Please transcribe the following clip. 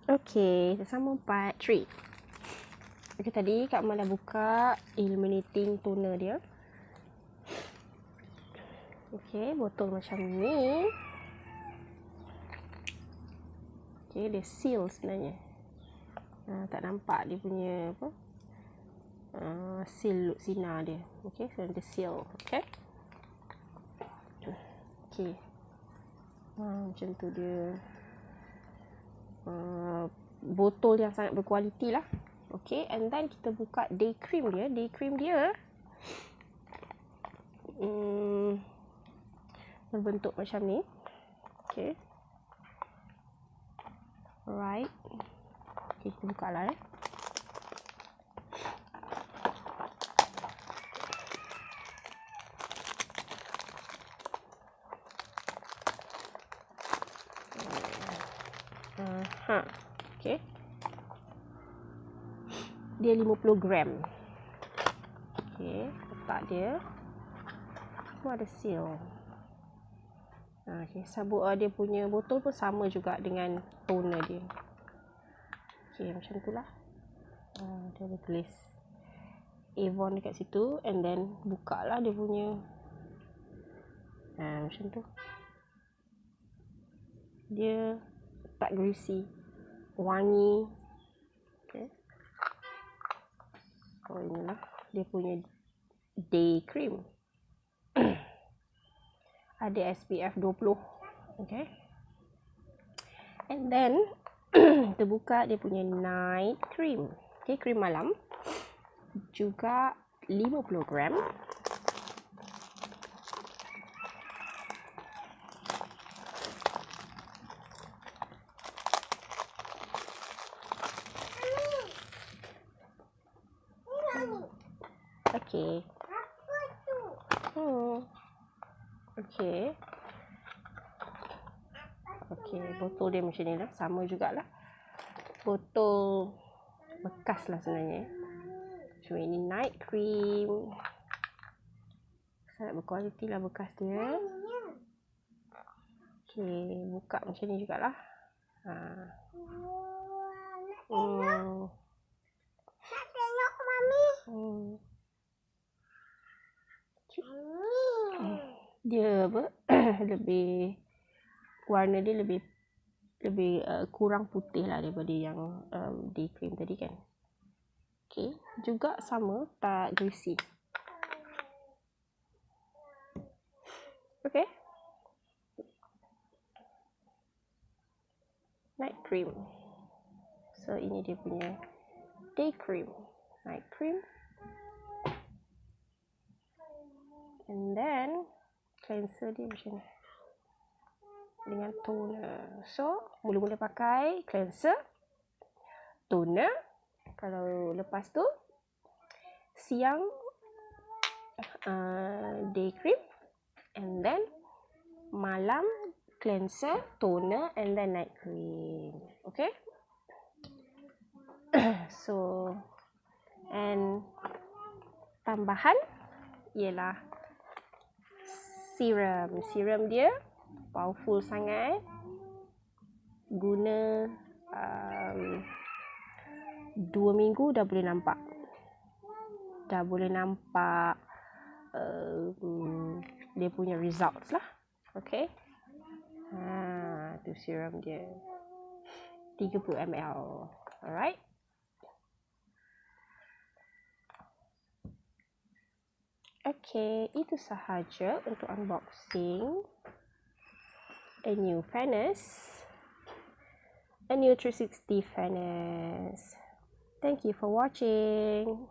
Okay, sama 4, 3. Okay, tadi Kak Mal dah buka Illuminating Toner dia. Okay, botol macam ni. Okay, dia seal sebenarnya. Tak nampak dia punya apa? Seal sinar dia. Okay, so dia seal. Okay. Okay. Macam tu dia. Botol yang sangat berkualiti lah. Okay, and then kita buka day cream dia. Day cream dia berbentuk macam ni. Okay. Alright. Okay, kita buka lah . Okay. Dia 50 gram. Okay, letak dia. Tu ada seal. Okay, sabuk dia punya botol pun sama juga dengan toner dia. Okay, macam tu lah. Dia ada tulis Avon dekat situ, and then buka lah dia punya. Macam tu. Dia tak greasy, wangi. Okay. So inilah dia punya day cream. Ada SPF 20. Okay. And then kita buka dia punya night cream. Okay, krim malam. Juga 50 gram. Okay. Okay. Okay, botol dia macam ni lah. Sama jugalah. Botol bekas lah sebenarnya. So ini night cream. Sangat berkualiti lah bekas dia. Okay, buka macam ni jugalah. Nak tengok Mami. Dia apa? Lebih warna dia lebih kurang putih lah daripada yang day cream tadi kan. Okay, juga sama, tak greasy. Okay. Night cream. So ini dia punya day cream, night cream. And then cleanser dia macam ni dengan toner. So mula-mula pakai cleanser, toner. Kalau lepas tu siang day cream, and then malam cleanser, toner, and then night cream. Okay. So and tambahan ialah serum. Serum dia powerful sangat. Guna 2 minggu dah boleh nampak. Dah boleh nampak dia punya results lah. Okay. Tu serum dia. 30 ml. Alright. Okay, itu sahaja untuk unboxing Anew Fairness, Anew 360 Fairness. Thank you for watching.